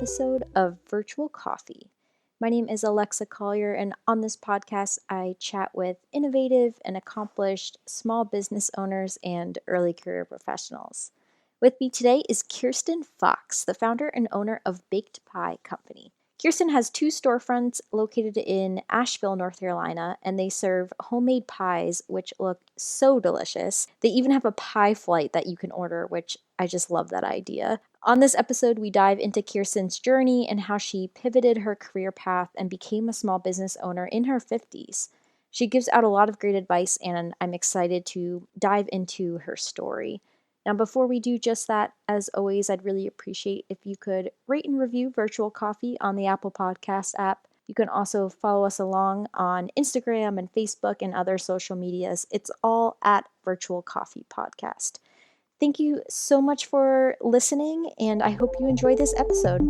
episode of Virtual Coffee. My name is Alexa Collier, and on this podcast, I chat with innovative and accomplished small business owners and early career professionals. With me today is Kirsten Fuchs, the founder and owner of Baked Pie Company. Kirsten has two storefronts located in Asheville, North Carolina, and they serve homemade pies, which look so delicious. They even have a pie flight that you can order, which I just love that idea. On this episode, we dive into Kirsten's journey and how she pivoted her career path and became a small business owner in her 50s. She gives out a lot of great advice, and I'm excited to dive into her story. Now, before we do just that, as always, I'd really appreciate if you could rate and review Virtual Coffee on the Apple Podcast app. You can also follow us along on Instagram and Facebook and other social medias. It's all at Virtual Coffee Podcast. Thank you so much for listening, and I hope you enjoy this episode.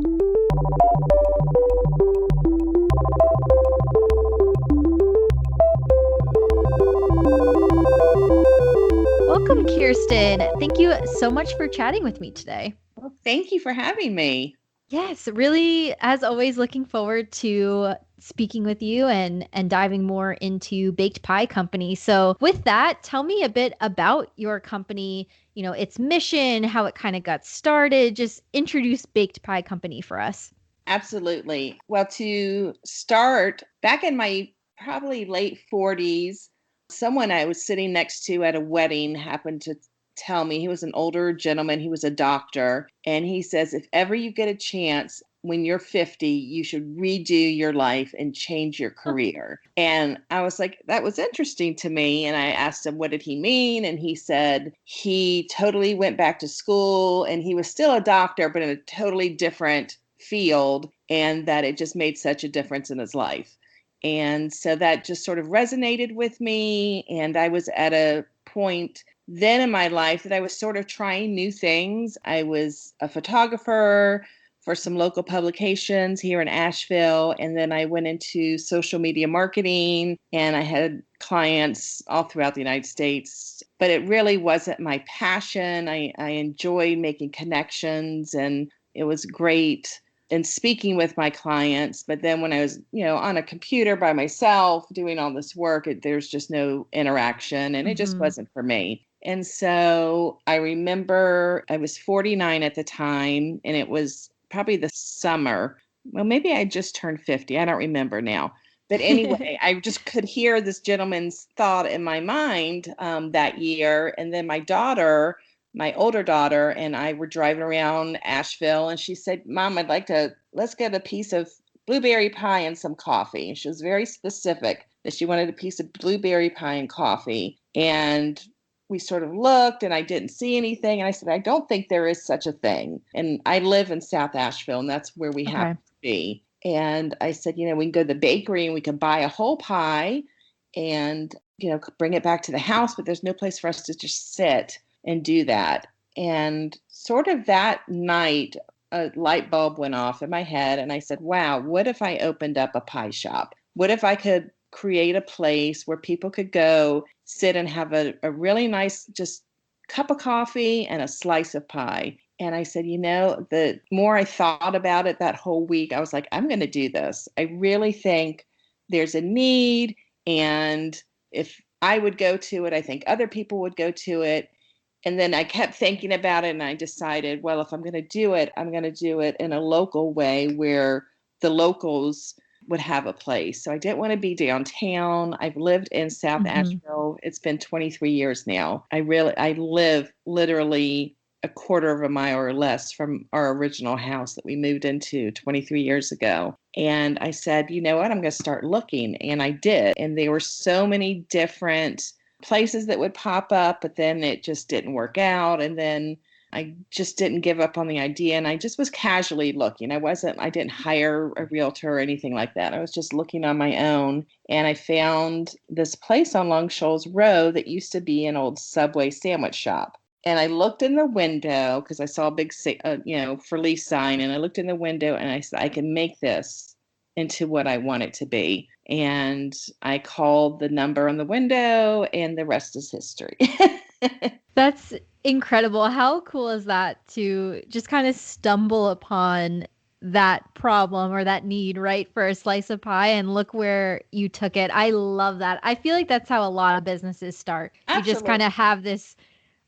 Welcome, Kirsten. Thank you so much for chatting with me today. Well, thank you for having me. Yes, really, as always, looking forward to speaking with you and diving more into Baked Pie Company. So with that, tell me a bit about your company, its mission, how it kind of got started. Just introduce Baked Pie Company for us. Absolutely. Well, to start, back in my probably late 40s, someone I was sitting next to at a wedding happened to tell me, he was an older gentleman, he was a doctor, and he says, if ever you get a chance when you're 50, you should redo your life and change your career. And I was like, that was interesting to me. And I asked him, what did he mean? And he said he totally went back to school and he was still a doctor, but in a totally different field, and that it just made such a difference in his life. And so that just sort of resonated with me. And I was at a point then in my life that I was sort of trying new things. I was a photographer for some local publications here in Asheville. And then I went into social media marketing, and I had clients all throughout the United States. But it really wasn't my passion. I enjoyed making connections, and it was great in speaking with my clients. But then when I was, on a computer by myself doing all this work, there's just no interaction, and it just wasn't for me. And so I remember I was 49 at the time, and it was probably the summer. Well, maybe I just turned 50. I don't remember now. But anyway, I just could hear this gentleman's thought in my mind that year. And then my older daughter, and I were driving around Asheville, and she said, Mom, let's get a piece of blueberry pie and some coffee. She was very specific that she wanted a piece of blueberry pie and coffee. And we sort of looked, and I didn't see anything. And I said, I don't think there is such a thing. And I live in South Asheville, and that's where we happen to be. And I said, we can go to the bakery and we can buy a whole pie and, bring it back to the house, but there's no place for us to just sit and do that. And sort of that night, a light bulb went off in my head, and I said, wow, what if I opened up a pie shop? What if I could create a place where people could go sit and have a really nice just cup of coffee and a slice of pie? And I said, the more I thought about it that whole week, I was like, I'm going to do this. I really think there's a need. And if I would go to it, I think other people would go to it. And then I kept thinking about it, and I decided, well, if I'm going to do it, I'm going to do it in a local way where the locals would have a place. So I didn't want to be downtown. I've lived in South Asheville. It's been 23 years now. I live literally a quarter of a mile or less from our original house that we moved into 23 years ago. And I said, you know what, I'm going to start looking. And I did. And there were so many different places that would pop up, but then it just didn't work out. And then I just didn't give up on the idea. And I just was casually looking. I didn't hire a realtor or anything like that. I was just looking on my own. And I found this place on Long Shoals Road that used to be an old Subway sandwich shop. And I looked in the window because I saw a big, for lease sign. And I looked in the window and I said, I can make this into what I want it to be. And I called the number on the window, and the rest is history. That's incredible. How cool is that to just kind of stumble upon that problem or that need, right, for a slice of pie, and look where you took it. I love that. I feel like that's how a lot of businesses start. You just kind Absolutely. of have this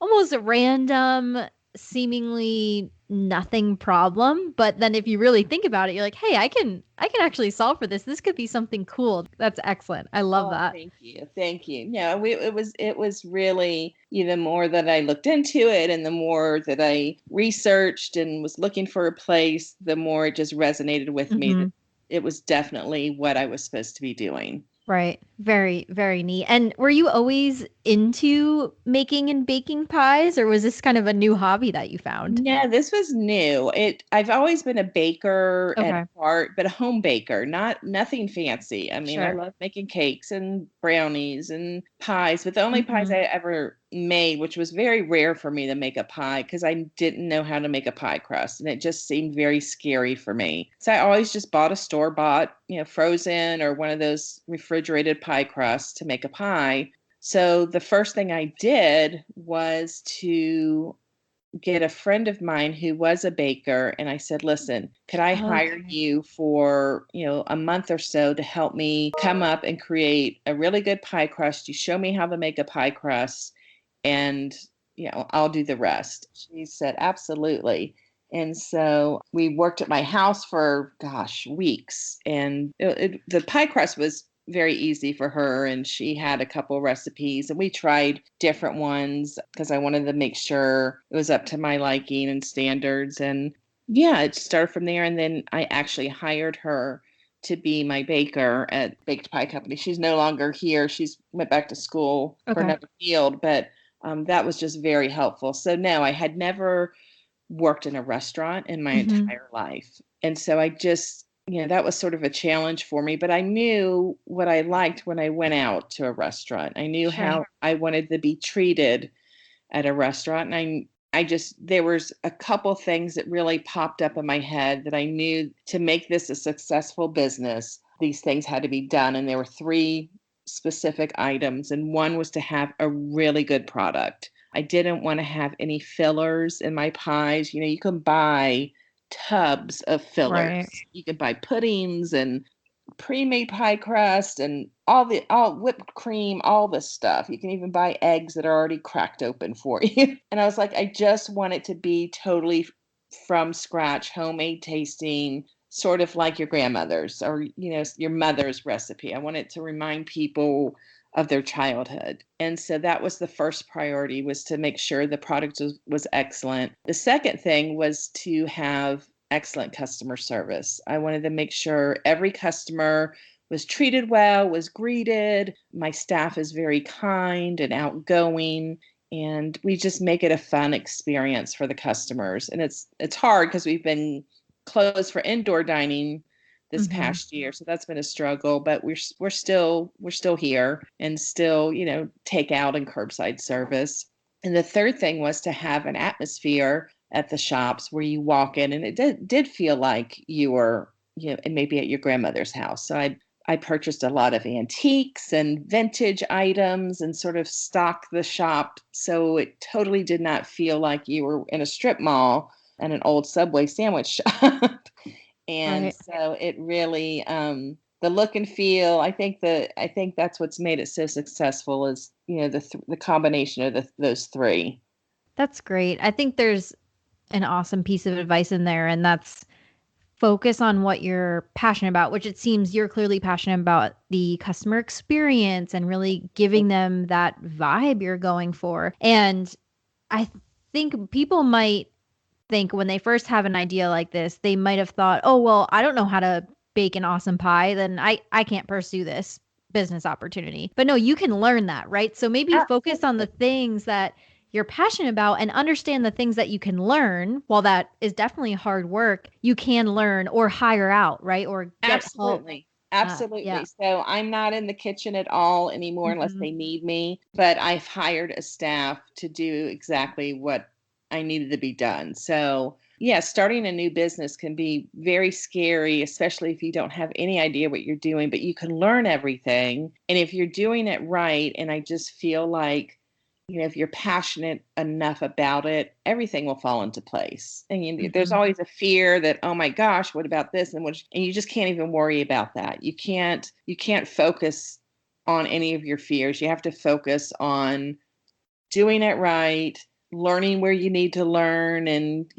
almost random, seemingly nothing problem, but then if you really think about it, you're like, "Hey, I can actually solve for this. This could be something cool." That's excellent. I love Oh, that. thank you. Thank you. Yeah, it was really, the more that I looked into it and the more that I researched and was looking for a place, the more it just resonated with me that Mhm. it was definitely what I was supposed to be doing. Right. Very, very neat. And were you always into making and baking pies, or was this kind of a new hobby that you found? No, this was new. I've always been a baker at Okay. heart, but a home baker, nothing fancy. I mean, I Sure. love making cakes and brownies and pies, but the only pies Mhm. I ever made, which was very rare for me to make a pie because I didn't know how to make a pie crust and it just seemed very scary for me. So I always just bought a store-bought, frozen or one of those refrigerated pie crusts to make a pie. So the first thing I did was to get a friend of mine who was a baker, and I said, "Listen, could I hire Okay. you for, a month or so to help me come up and create a really good pie crust? You show me how to make a pie crust and, I'll do the rest." She said, "Absolutely." And so we worked at my house for, gosh, weeks. And the pie crust was very easy for her. And she had a couple recipes, and we tried different ones because I wanted to make sure it was up to my liking and standards. And yeah, it started from there. And then I actually hired her to be my baker at Baked Pie Company. She's no longer here. She's went back to school for Okay. another field, but that was just very helpful. So no, I had never worked in a restaurant in my Mhm. entire life. And so I just, that was sort of a challenge for me, but I knew what I liked when I went out to a restaurant. I knew Sure. how I wanted to be treated at a restaurant. And I just, there was a couple things that really popped up in my head that I knew to make this a successful business, these things had to be done. And there were three specific items. And one was to have a really good product. I didn't want to have any fillers in my pies. You can buy tubs of Right. fillers. You can buy puddings and pre-made pie crust and all whipped cream, all this stuff. You can even buy eggs that are already cracked open for you. And I was like, I just want it to be totally from scratch, homemade tasting, sort of like your grandmother's or your mother's recipe. I want it to remind people of their childhood. And so that was the first priority, was to make sure the product was excellent. The second thing was to have excellent customer service. I wanted to make sure every customer was treated well, was greeted. My staff is very kind and outgoing, and we just make it a fun experience for the customers. And it's hard because we've been closed for indoor dining this Mhm. past year, so that's been a struggle, but we're still here and still, take out and curbside service. And the third thing was to have an atmosphere at the shops where you walk in and it did feel like you were, and maybe at your grandmother's house. So I purchased a lot of antiques and vintage items and sort of stocked the shop so it totally did not feel like you were in a strip mall and an old Subway sandwich shop. And Right. so it really, the look and feel, I think that's what's made it so successful is, the combination of those three. That's great. I think there's an awesome piece of advice in there, and that's focus on what you're passionate about, which it seems you're clearly passionate about the customer experience and really giving them that vibe you're going for. And I think people might think when they first have an idea like this, they might have thought, oh, well, I don't know how to bake an awesome pie, then I can't pursue this business opportunity. But no, you can learn that, right? So maybe focus on the Absolutely. things that you're passionate about and understand the things that you can learn. While that is definitely hard work, you can learn or hire out, right? Or get help. Absolutely. Yeah. Absolutely. So I'm not in the kitchen at all anymore unless Hmm. they need me, but I've hired a staff to do exactly what I needed to be done. So, yeah, starting a new business can be very scary, especially if you don't have any idea what you're doing, but you can learn everything. And if you're doing it right, and I just feel like if you're passionate enough about it, everything will fall into place. And there's Mhm. always a fear that, oh my gosh, what about this? And you just can't even worry about that. You can't focus on any of your fears. You have to focus on doing it right, learning where you need to learn, and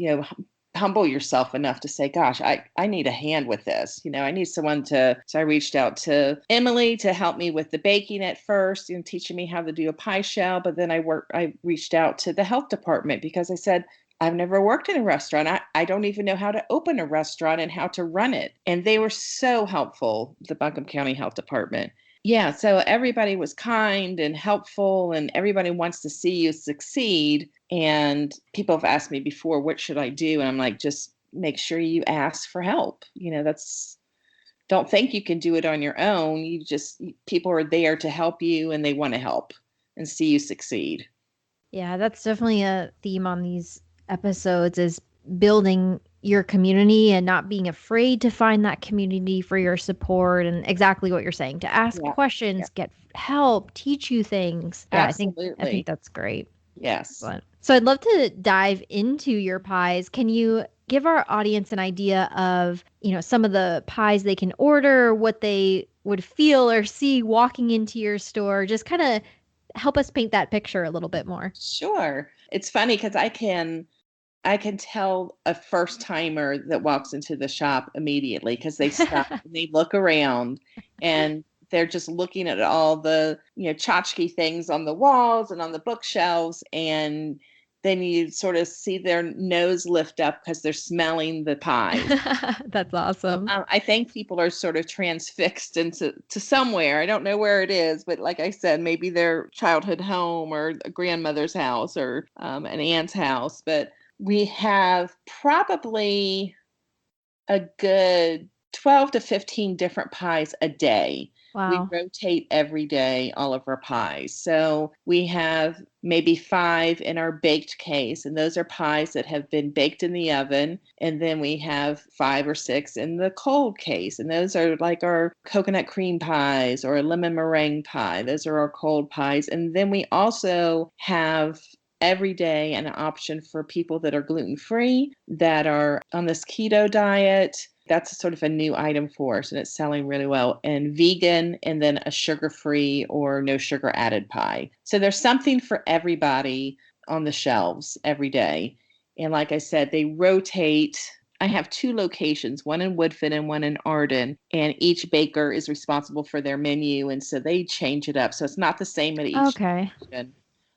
humble yourself enough to say, gosh, I need a hand with this. I need someone so I reached out to Emily to help me with the baking at first, teaching me how to do a pie shell. But then I reached out to the health department because I said, I've never worked in a restaurant. I don't even know how to open a restaurant and how to run it. And they were so helpful, the Buncombe County Health Department. Yeah, so everybody was kind and helpful, and everybody wants to see you succeed. And people have asked me before, what should I do? And I'm like, just make sure you ask for help. Don't think you can do it on your own. People are there to help you, and they want to help and see you succeed. Yeah, that's definitely a theme on these episodes is building your community and not being afraid to find that community for your support and exactly what you're saying, to ask Yeah, yeah, questions, get help, teach you things. Yeah, I think absolutely. that's great. Yes. Excellent. So I'd love to dive into your pies. Can you give our audience an idea of, some of the pies they can order, what they would feel or see walking into your store? Just kind of help us paint that picture a little bit more. Sure. It's funny because I can tell a first timer that walks into the shop immediately because they stop and they look around and they're just looking at all the, tchotchke things on the walls and on the bookshelves. And then you sort of see their nose lift up because they're smelling the pies. That's awesome. I think people are sort of transfixed into somewhere. I don't know where it is, but like I said, maybe their childhood home or a grandmother's house or an aunt's house. But we have probably a good 12 to 15 different pies a day. We Wow. rotate every day all of our pies. So we have maybe 5 in our baked case, and those are pies that have been baked in the oven. And then we have 5 or 6 in the cold case, and those are like our coconut cream pies or a lemon meringue pie. Those are our cold pies. And then we also have every day an option for people that are gluten free, that are on this keto diet. That's sort of a new item for us, and it's selling really well. And vegan, and then a sugar free or no sugar added pie. So there's something for everybody on the shelves every day. And like I said, they rotate. I have 2 locations, one in Woodfin and one in Arden, and each baker is responsible for their menu. And so they change it up. So it's not the same at each Okay. location.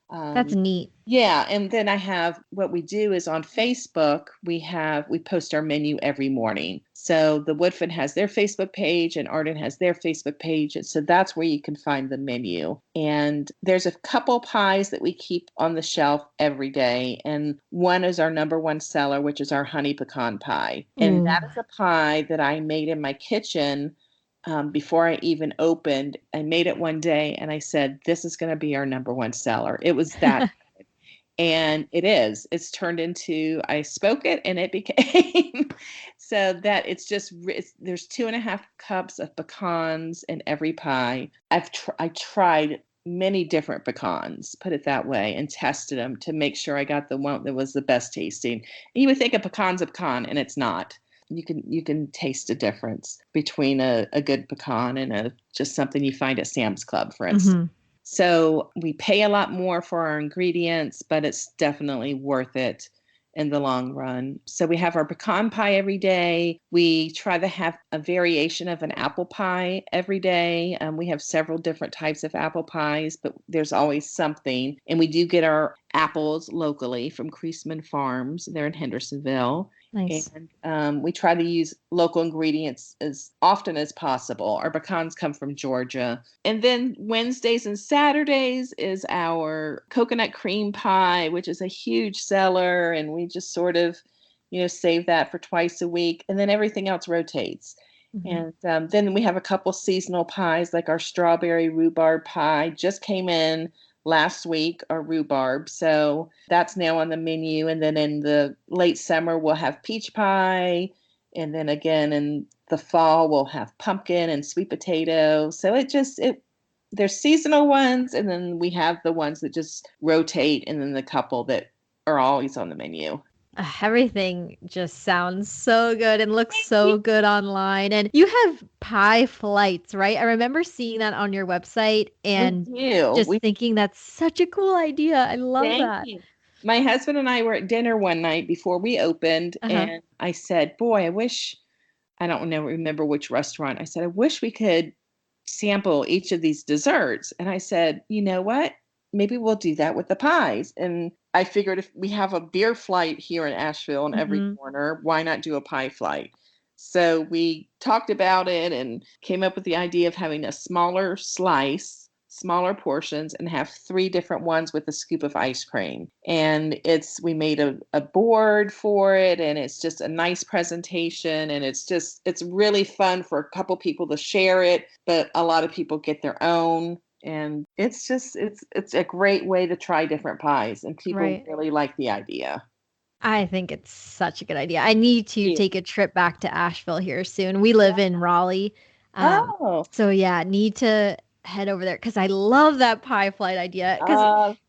That's neat. Yeah, and then I have what we do is on Facebook, we post our menu every morning. So the Woodfin has their Facebook page and Arden has their Facebook page. And so that's where you can find the menu. And there's a couple pies that we keep on the shelf every day. And one is our number one seller, which is our honey pecan pie. And Ooh. that is a pie that I made in my kitchen before I even opened. I made it one day and I said, this is going to be our number one seller. It was that. And it is. It's turned into, I spoke it and it became so that there's 2.5 cups of pecans in every pie. I tried many different pecans, put it that way, and tested them to make sure I got the one that was the best tasting. And you would think a pecan's a pecan, and it's not. You can taste a difference between a good pecan and just something you find at Sam's Club, for instance. Mhm. So we pay a lot more for our ingredients, but it's definitely worth it in the long run. So we have our pecan pie every day. We try to have a variation of an apple pie every day. We have several different types of apple pies, but there's always something. And we do get our apples locally from Creasman Farms. They're in Hendersonville. Nice. And we try to use local ingredients as often as possible. Our pecans come from Georgia. And then Wednesdays and Saturdays is our coconut cream pie, which is a huge seller. And we just sort of, save that for twice a week. And then everything else rotates. Mhm. And then we have a couple seasonal pies, like our strawberry rhubarb pie just came in last week, our rhubarb. So that's now on the menu. And then in the late summer, we'll have peach pie. And then again in the fall, we'll have pumpkin and sweet potato. So there's seasonal ones, and then we have the ones that just rotate, and then the couple that are always on the menu. Everything just sounds so good and looks so good online. And you have pie flights, right? I remember seeing that on your website We and do. just thinking that's such a cool idea. I love Thank that. you. My husband and I were at dinner one night before we opened, Uh-huh. and I said, "Boy, I wish I don't know remember which restaurant." I said, "I wish we could sample each of these desserts." And I said, "You know what? Maybe we'll do that with the pies." And I figured if we have a beer flight here in Asheville in every Hmm. corner, why not do a pie flight? So we talked about it and came up with the idea of having a smaller slice, smaller portions, and have three different ones with a scoop of ice cream. And we made a board for it, and it's just a nice presentation, and it's really fun for a couple people to share it, but a lot of people get their own. And it's a great way to try different pies, and people Right. really like the idea. I think it's such a good idea. I need to Yeah. take a trip back to Asheville here soon. We live in Raleigh. Um, Oh, so yeah, need to head over there because I love that pie flight idea. Because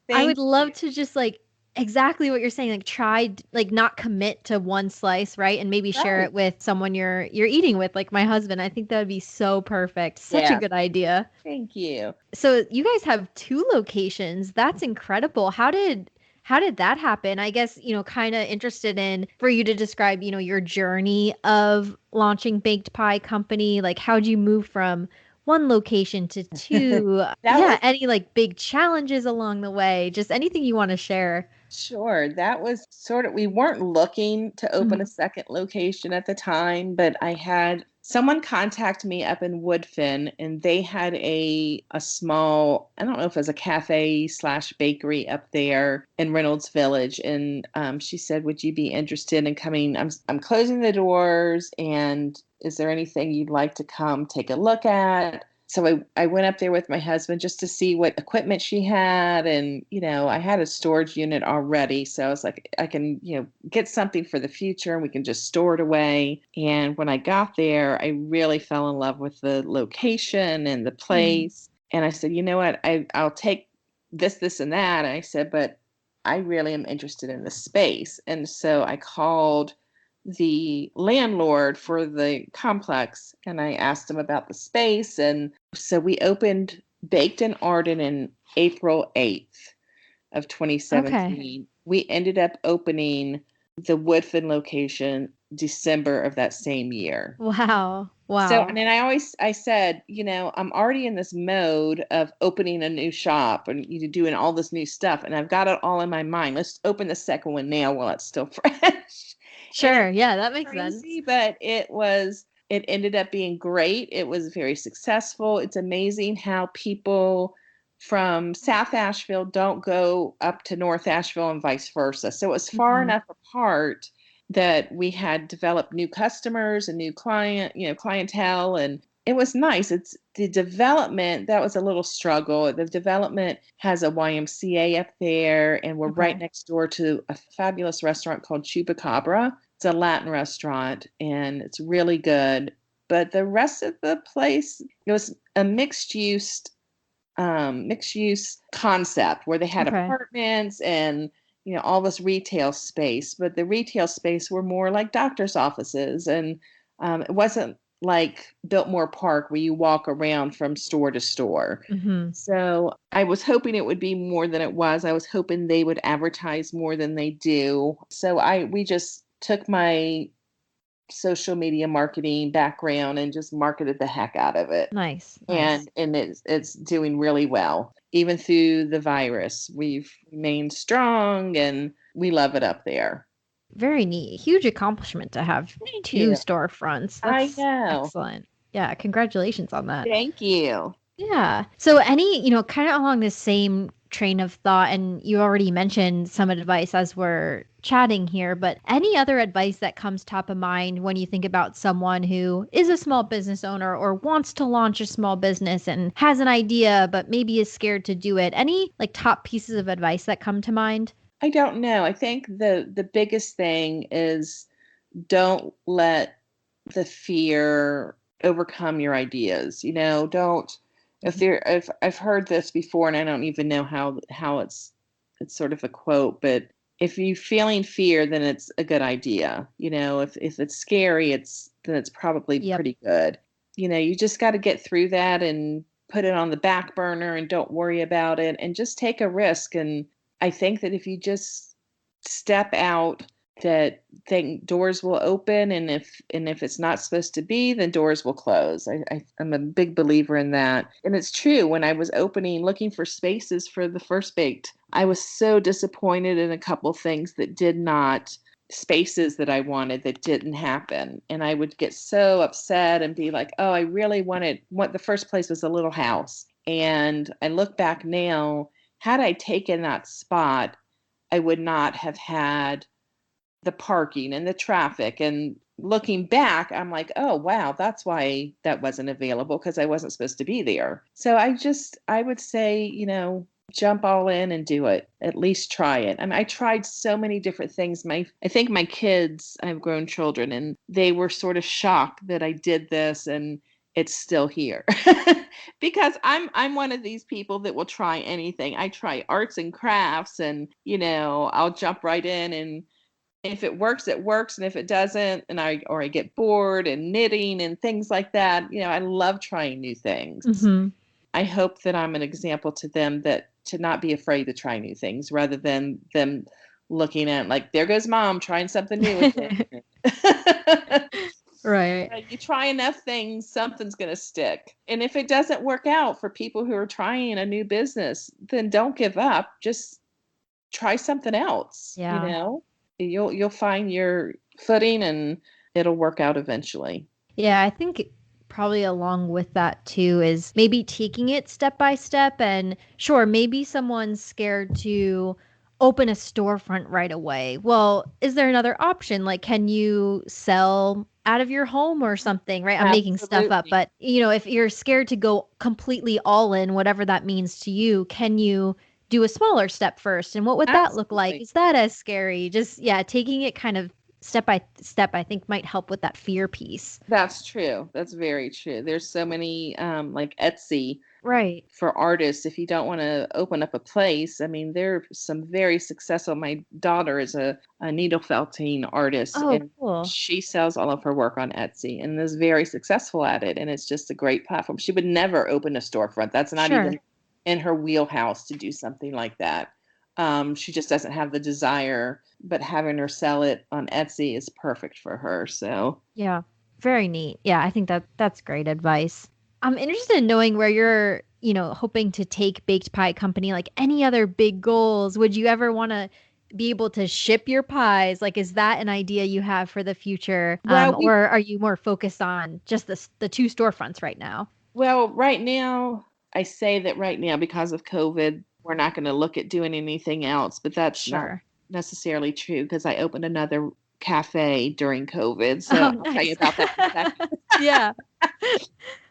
I would thank love you. to just like exactly what you're saying, like try like not commit to one slice, right? And maybe share Right. it with someone you're eating with, like my husband. I think that would be so perfect. Such a Yeah. good idea. Thank you. So you guys have two locations. That's incredible. How did that happen? I guess, kind of interested in for you to describe, your journey of launching Baked Pie Company. Like how'd you move from one location to two? That Yeah, was any like big challenges along the way? Just anything you want to share. Sure. That was sort of, we weren't looking to open a Mhm. second location at the time, but I had someone contact me up in Woodfin, and they had a small, I don't know if it was a cafe slash bakery up there in Reynolds Village. And she said, "Would you be interested in coming? I'm closing the doors, and is there anything you'd like to come take a look at?" So I went up there with my husband just to see what equipment she had. And, I had a storage unit already. So I was like, I can, get something for the future, and we can just store it away. And when I got there, I really fell in love with the location and the Mm. place. And I said, "You know what? I'll take this, and that." And I said, "But I really am interested in the space." And so I called the landlord for the complex, and I asked him about the space. And so we opened Baked and Arden in April 8th of Okay. 2017. We ended up opening the Woodfin location December of that same year. Wow. So, Wow. and then I said, I'm already in this mode of opening a new shop and doing all this new stuff, and I've got it all in my mind. Let's open the second one now while it's still fresh. And Sure. Yeah, that makes sense. crazy, but it ended up being great. It was very successful. It's amazing how people from South Asheville don't go up to North Asheville and vice versa. So it was far Mhm. enough apart that we had developed new customers and new clientele, and it was nice. It's the development that was a little struggle. The development has a YMCA up there, and we're right Okay. next door to a fabulous restaurant called Chupacabra. It's a Latin restaurant, and it's really good. But the rest of the place, it was a mixed use concept where they had Okay. apartments and all this retail space. But the retail space were more like doctor's offices, and it wasn't like Biltmore Park where you walk around from store to store. Mhm. So I was hoping it would be more than it was. I was hoping they would advertise more than they do. So we just took my social media marketing background and just marketed the heck out of it. Nice. Nice. And it's doing really well. Even through the virus, we've remained strong, and we love it up there. Very neat. Huge accomplishment to have Thank two you. storefronts. I That's know. excellent. Yeah, congratulations on that. Thank you. Yeah. So any, kind of along the same train of thought, and you already mentioned some advice as we're chatting here, but any other advice that comes top of mind when you think about someone who is a small business owner or wants to launch a small business and has an idea but maybe is scared to do it? Any like top pieces of advice that come to mind? I don't know. I think the biggest thing is, don't let the fear overcome your ideas. Don't if I've heard this before, and I don't even know how it's sort of a quote, but if you're feeling fear, then it's a good idea. If it's scary, then it's probably Yep. pretty good. You just got to get through that and put it on the back burner and don't worry about it and just take a risk. And I think that if you just step out, that doors will open, and if it's not supposed to be, then doors will close. I'm a big believer in that. And it's true. When I was looking for spaces for the First Baked, I was so disappointed in a couple things spaces that I wanted that didn't happen. And I would get so upset and be like, oh, I really what the first place was a little house. And I look back now, had I taken that spot, I would not have had the parking and the traffic. And looking back, I'm like, oh, wow, that's why that wasn't available, because I wasn't supposed to be there. So I would say, jump all in and do it. At least try it. I mean, I tried so many different things. I think my kids, I have grown children, and they were sort of shocked that I did this and it's still here. Because I'm one of these people that will try anything. I try arts and crafts, and I'll jump right in, and if it works, it works. And if it doesn't, I get bored, and knitting and things like that, I love trying new things. Mm-hmm. I hope that I'm an example to them to not be afraid to try new things, rather than them looking at like, there goes mom trying something new again. Right. You try enough things, something's going to stick. And if it doesn't work out for people who are trying a new business, then don't give up. Just try something else. Yeah. You'll find your footing, and it'll work out eventually. Yeah, I think probably along with that too is maybe taking it step by step. And sure, maybe someone's scared to open a storefront right away. Well, is there another option? Like, can you sell out of your home or something, right? I'm making stuff up, Absolutely. but if you're scared to go completely all in, whatever that means to you, can you do a smaller step first? And what would that look like? Absolutely. Is that as scary? Just, yeah, taking it kind of step by step, I think might help with that fear piece. That's true. That's very true. There's so many like Etsy Right. for artists. If you don't want to open up a place, I mean, there are some very successful. My daughter is a needle felting artist, Oh, and cool. she sells all of her work on Etsy and is very successful at it. And it's just a great platform. She would never open a storefront. That's not Sure. even in her wheelhouse to do something like that. She just doesn't have the desire, but having her sell it on Etsy is perfect for her. So Yeah. Very neat. Yeah, I think that's great advice. I'm interested in knowing where you're, hoping to take Baked Pie Company, like any other big goals. Would you ever want to be able to ship your pies? Like, is that an idea you have for the future? well, Or are you more focused on just the two storefronts right now? right now, I say that right now, because of COVID, we're not going to look at doing anything else, but that's not Sure. necessarily true, because I opened another cafe during COVID. Oh, So I'll tell you nice. about that in a second. Yeah.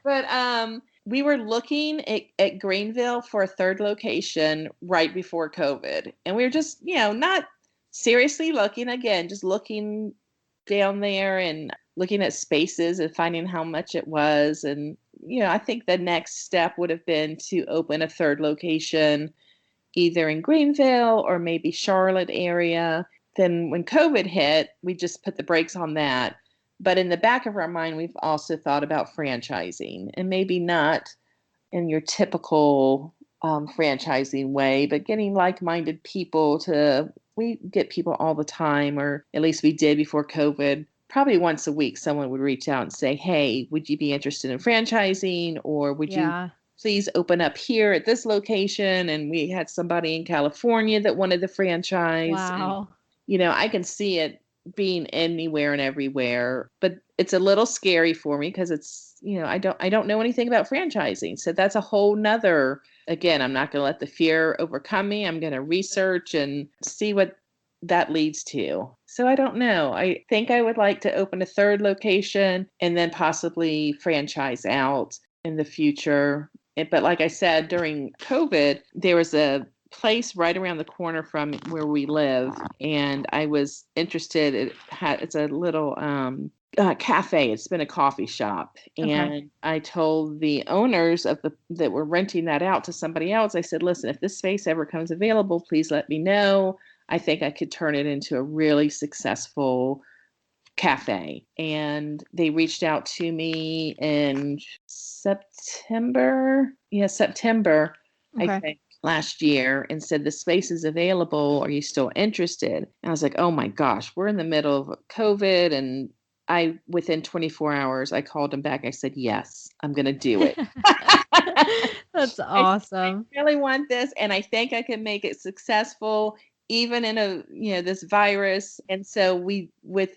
But we were looking at Greenville for a third location right before COVID. And we were just, not seriously looking, again, just looking down there and looking at spaces and finding how much it was. And, I think the next step would have been to open a third location either in Greenville or maybe Charlotte area. Then when COVID hit, we just put the brakes on that. But in the back of our mind, we've also thought about franchising, and maybe not in your typical franchising way, but getting like-minded people we get people all the time, or at least we did before COVID. Probably once a week, someone would reach out and say, hey, would you be interested in franchising? Or would you Yeah. please open up here at this location? And we had somebody in California that wanted the franchise. And, Wow. I can see it being anywhere and everywhere, but it's a little scary for me, because it's, I don't know anything about franchising. So that's a whole nother, again, I'm not going to let the fear overcome me. I'm going to research and see what that leads to. So I don't know. I think I would like to open a third location and then possibly franchise out in the future. But like I said, during COVID, there was a place right around the corner from where we live, and I was interested. It's a little cafe. It's been a coffee shop. Okay. And I told the owners that were renting that out to somebody else, I said, listen, if this space ever comes available, please let me know. I think I could turn it into a really successful cafe. And they reached out to me in September. Yeah, September, I Okay. think, last year, and said, the space is available. Are you still interested? And I was like, oh my gosh, we're in the middle of COVID. And within 24 hours, I called him back. I said, yes, I'm going to do it. That's I awesome. really want this, and I think I can make it successful even in this virus. And so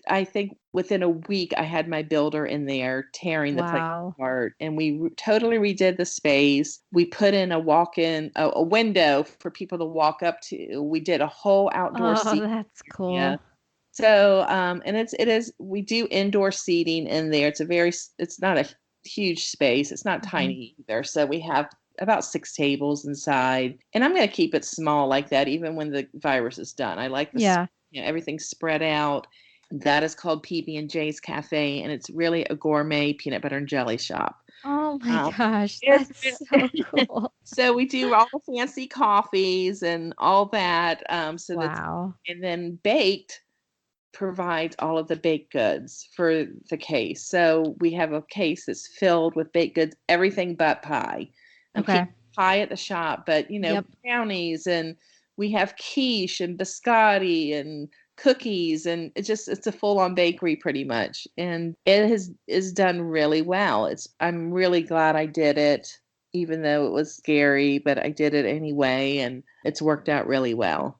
I think within a week, I had my builder in there tearing the place Wow. apart, and we totally redid the space. We put in a window for people to walk up to. We did a whole outdoor Oh, seat that's area. cool. So, and we do indoor seating in there. It's not a huge space. It's not Mhm. tiny either. So we have about 6 tables inside, and I'm going to keep it small like that, even when the virus is done. I like Yeah. everything spread out. That is called PB&J's Cafe, and it's really a gourmet peanut butter and jelly shop. Oh my Um, gosh, it's that's so cool. so we do all the fancy coffees and all that. Wow. And then baked provides all of the baked goods for the case. So we have a case that's filled with baked goods, everything but pie. Okay. People pie at the shop, but Yep. brownies, and we have quiche and biscotti and cookies, and it's a full on bakery pretty much. And it is done really well. I'm really glad I did it, even though it was scary, but I did it anyway, and it's worked out really well.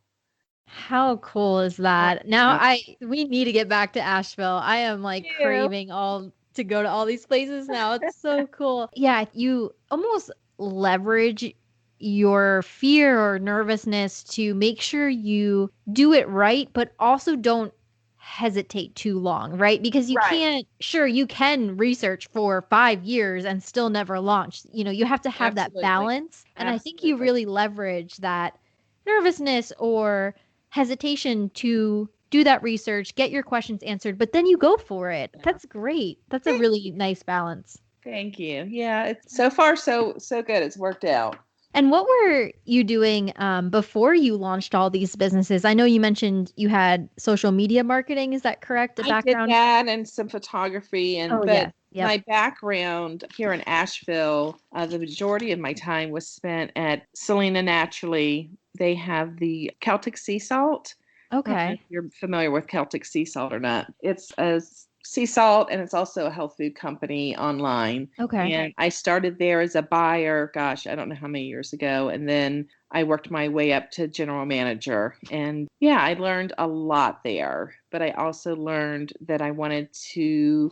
How cool is that? Now we need to get back to Asheville. I am like You. craving all to go to all these places now. It's so cool. Yeah, you almost leverage your fear or nervousness to make sure you do it right, but also don't hesitate too long, right? Because you Right. can't, sure, you can research for 5 years and still never launch. You have to have that Absolutely. balance. And I think you Absolutely. really leverage that nervousness or hesitation to do that research, get your questions answered, but then you go for it. Yeah. That's great. That's a really nice balance. Thank you. Yeah, it's so far so good. It's worked out. And what were you doing before you launched all these businesses? I know you mentioned you had social media marketing. Is that correct? A I did background? that and some photography, Oh, but yes. Yep. my background here in Asheville, the majority of my time was spent at Selena Naturally. They have the Celtic sea salt. I don't know if Okay. you're familiar with Celtic sea salt or not. It's a sea salt, and it's also a health food company online. Okay. And I started there as a buyer, gosh, I don't know how many years ago. And then I worked my way up to general manager. And yeah, I learned a lot there. But I also learned that I wanted to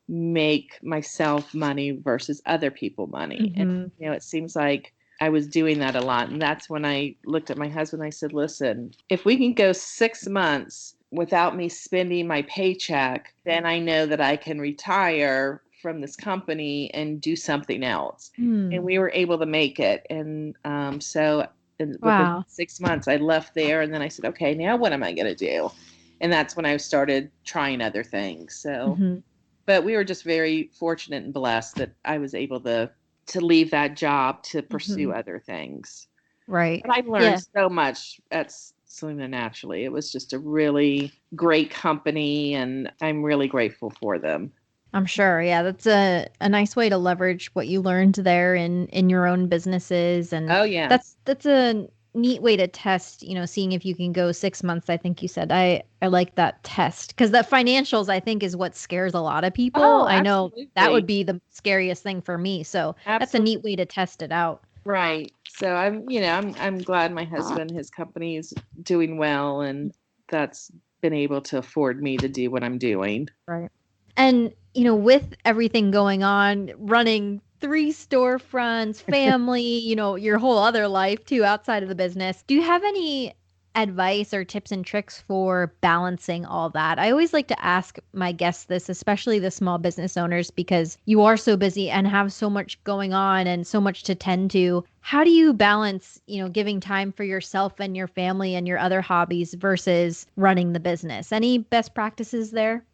make myself money versus other people money. And, Hmm. it seems like I was doing that a lot. And that's when I looked at my husband. I said, listen, if we can go 6 months without me spending my paycheck, then I know that I can retire from this company and do something else. And Hmm. we were able to make it. And within Wow. 6 months, I left there. And then I said, okay, now what am I going to do? And that's when I started trying other things. So, Hmm. but we were just very fortunate and blessed that I was able to leave that job to Hmm. pursue other things. Right. But I learned Yeah. so much at Selena Naturally. It was just a really great company, and I'm really grateful for them. I'm sure. Yeah, that's a nice way to leverage what you learned there in your own businesses, and Oh yeah, that's a neat way to test, seeing if you can go 6 months. I think you said I like that test because the financials I think is what scares a lot of people. oh, I know that would absolutely, be the scariest thing for me. So that's a absolutely neat way to test it out. right. So I'm glad my husband, his company is doing well, and that's been able to afford me to do what I'm doing. Right. And, with everything going on, running 3 storefronts, family, your whole other life too outside of the business, do you have any advice or tips and tricks for balancing all that? I always like to ask my guests this, especially the small business owners, because you are so busy and have so much going on and so much to tend to. How do you balance, giving time for yourself and your family and your other hobbies versus running the business? Any best practices there?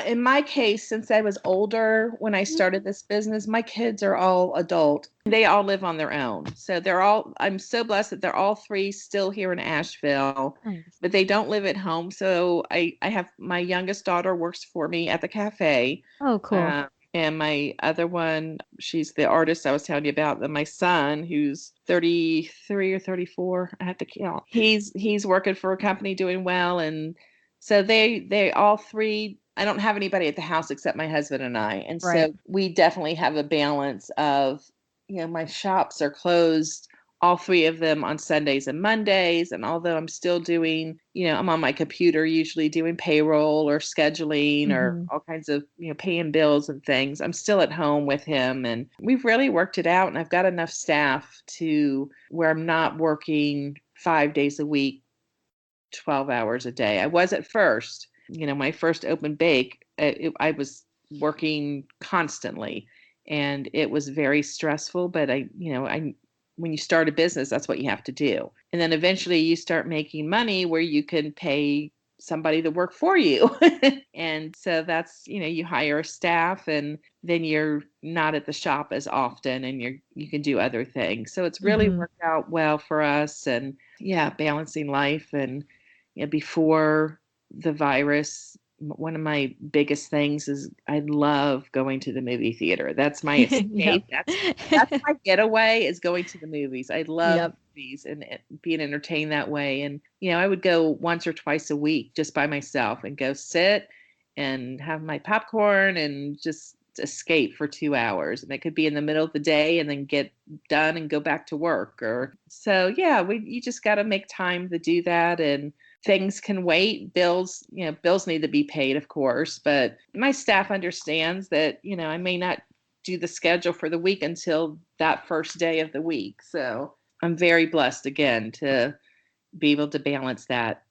In my case, since I was older when I started this business, my kids are all adult. They all live on their own. So I'm so blessed that they're all three still here in Asheville, Nice. but they don't live at home. So I have my youngest daughter works for me at the cafe. Oh, cool. And my other one, she's the artist I was telling you about. Then my son, who's 33 or 34, I have to count. He's working for a company doing well, and so they all three. I don't have anybody at the house except my husband and I, and Right. so we definitely have a balance of, my shops are closed, all three of them, on Sundays and Mondays. And although I'm still doing, I'm on my computer usually doing payroll or scheduling or all kinds of, paying bills and things, I'm still at home with him. And we've really worked it out. And I've got enough staff to where I'm not working 5 days a week, 12 hours a day. I was at first, my first open bake, I was working constantly and it was very stressful, but when you start a business, that's what you have to do. And then eventually you start making money where you can pay somebody to work for you. And so that's, you hire a staff and then you're not at the shop as often and you can do other things. So it's really worked out well for us. And yeah, balancing life. And before the virus, one of my biggest things is I love going to the movie theater. That's my Yep. escape. That's my getaway, is going to the movies. I love Yep. movies and being entertained that way. And I would go once or twice a week just by myself and go sit and have my popcorn and just escape for 2 hours. And it could be in the middle of the day and then get done and go back to work. Or so yeah, you just got to make time to do that. And things can wait. Bills need to be paid, of course, but my staff understands that, I may not do the schedule for the week until that first day of the week. So I'm very blessed again to be able to balance that.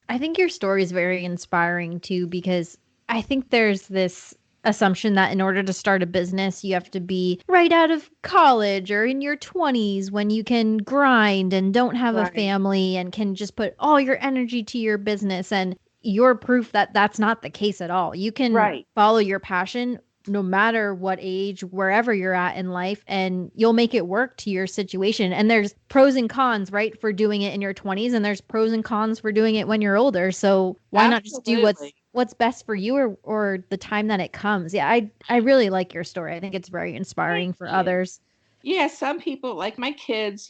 I think your story is very inspiring too, because I think there's this assumption that in order to start a business, you have to be right out of college or in your 20s when you can grind and don't have a Right. family and can just put all your energy to your business. And you're proof that that's not the case at all. You can Right. follow your passion no matter what age, wherever you're at in life, and you'll make it work to your situation. And there's pros and cons, right, for doing it in your 20s, and there's pros and cons for doing it when you're older. So why not just do Absolutely. what's best for you, or the time that it comes? Yeah, I really like your story. I think it's very Thank inspiring for you. others. Yeah, some people, like my kids,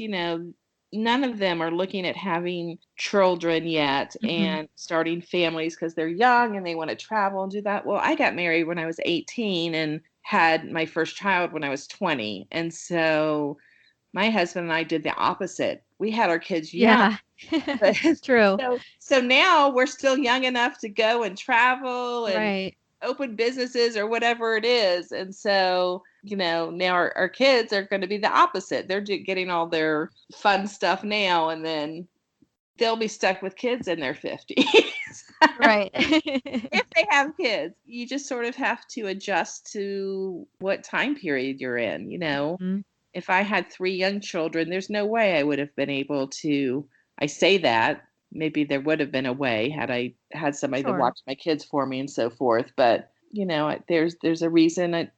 none of them are looking at having children yet Hmm. and starting families because they're young and they want to travel and do that. Well, I got married when I was 18 and had my first child when I was 20. And so my husband and I did the opposite. We had our kids young. Yeah. But True. so now we're still young enough to go and travel and Right. open businesses or whatever it is. And so, now our kids are going to be the opposite. They're getting all their fun stuff now, and then they'll be stuck with kids in their 50s. Right. If they have kids, you just sort of have to adjust to what time period you're in. Mhm. If I had three young children, there's no way I would have been able to. I say that maybe there would have been a way had I had somebody to Sure. watch my kids for me and so forth. But there's a reason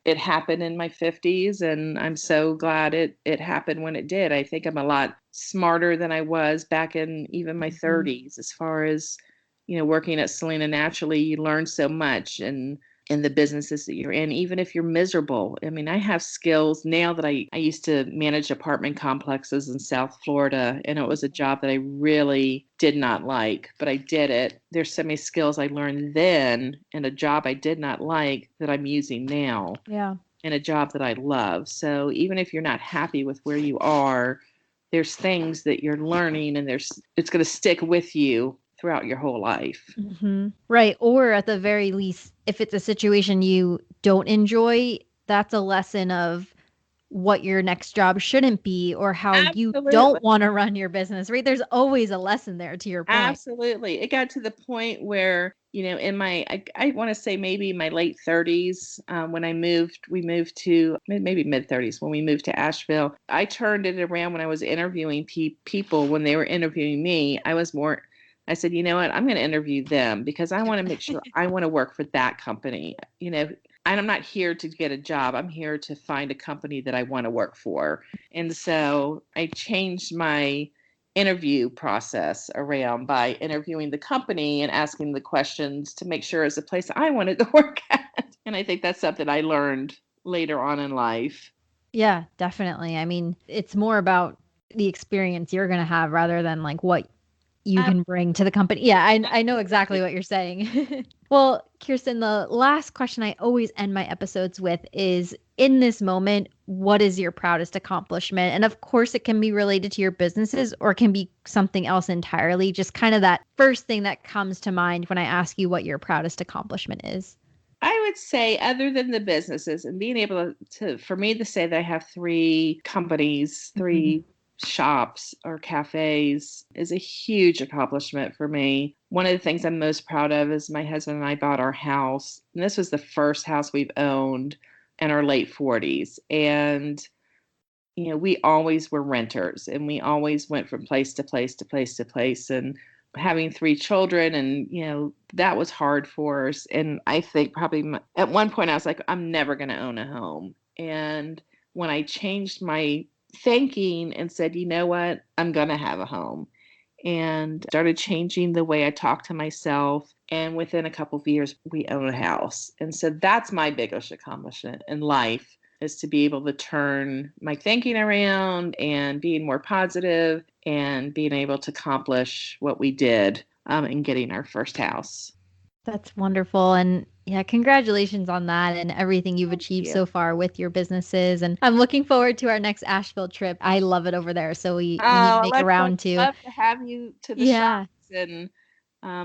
it happened in my 50s, and I'm so glad it happened when it did. I think I'm a lot smarter than I was back in even my Mhm. 30s as far as working at Selena Naturally. You learn so much, and in the businesses that you're in, even if you're miserable. I mean, I have skills now that I used to manage apartment complexes in South Florida, and it was a job that I really did not like, but I did it. There's so many skills I learned then in a job I did not like that I'm using now Yeah. in a job that I love. So even if you're not happy with where you are, there's things that you're learning, and it's going to stick with you throughout your whole life. Right. Or at the very least, if it's a situation you don't enjoy, that's a lesson of what your next job shouldn't be or how you Absolutely. don't want to run your business, right? There's always a lesson there, to your point. Absolutely. It got to the point where, in I want to say maybe my late 30s, when we moved to maybe mid 30s when we moved to Asheville. I turned it around when I was interviewing people when they were interviewing me. I was more I said, you know what, I'm going to interview them because I want to make sure I want to work for that company. And I'm not here to get a job. I'm here to find a company that I want to work for. And so I changed my interview process around by interviewing the company and asking the questions to make sure it's a place I wanted to work at. And I think that's something I learned later on in life. Yeah, definitely. I mean, it's more about the experience you're going to have rather than like what you can bring to the company. Yeah, I know exactly what you're saying. Well, Kirsten, the last question I always end my episodes with is, in this moment, what is your proudest accomplishment? And of course, it can be related to your businesses or it can be something else entirely. Just kind of that first thing that comes to mind when I ask you what your proudest accomplishment is. I would say, other than the businesses and being able for me to say that I have 3 companies, 3 shops or cafes is a huge accomplishment for me. One of the things I'm most proud of is my husband and I bought our house. And this was the first house we've owned in our late 40s. And, we always were renters and we always went from place to place to place to place. And having 3 children and, that was hard for us. And I think probably at one point I was like, I'm never going to own a home. And when I changed my thinking and said, you know what, I'm going to have a home, and started changing the way I talk to myself. And within a couple of years, we own a house. And so that's my biggest accomplishment in life, is to be able to turn my thinking around and being more positive and being able to accomplish what we did in getting our first house. That's wonderful. And yeah, congratulations on that and everything you've achieved so far with your businesses. And I'm looking forward to our next Asheville trip. I love it over there. So we need to make a round too. I'd love to have you to the shops and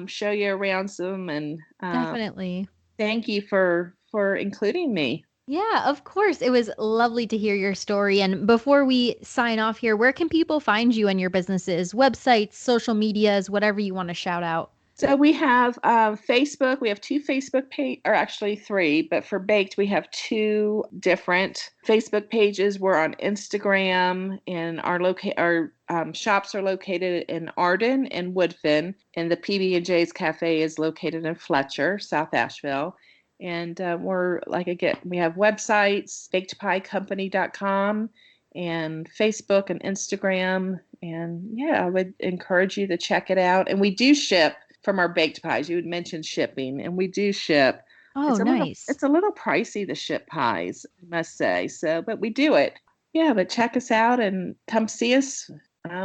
show you around some. And definitely. Thank you for including me. Yeah, of course. It was lovely to hear your story. And before we sign off here, where can people find you and your businesses, websites, social medias, whatever you want to shout out? So we have Facebook. We have 2 Facebook pages, or actually 3, but for Baked, we have 2 different Facebook pages. We're on Instagram, and our shops are located in Arden and Woodfin, and the PB&J's Cafe is located in Fletcher, South Asheville. And we have websites, bakedpiecompany.com, and Facebook and Instagram. And yeah, I would encourage you to check it out. And we do ship from our baked pies. You had mentioned shipping, and we do ship. Oh, nice. It's a little pricey to ship pies, I must say. So, but we do it. Yeah, but check us out and come see us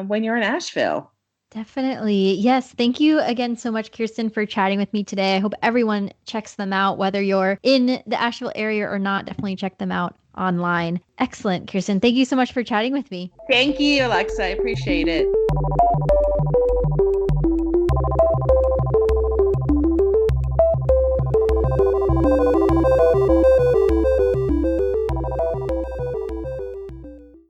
when you're in Asheville. Definitely. Yes. Thank you again so much, Kirsten, for chatting with me today. I hope everyone checks them out, whether you're in the Asheville area or not. Definitely check them out online. Excellent, Kirsten. Thank you so much for chatting with me. Thank you, Alexa. I appreciate it.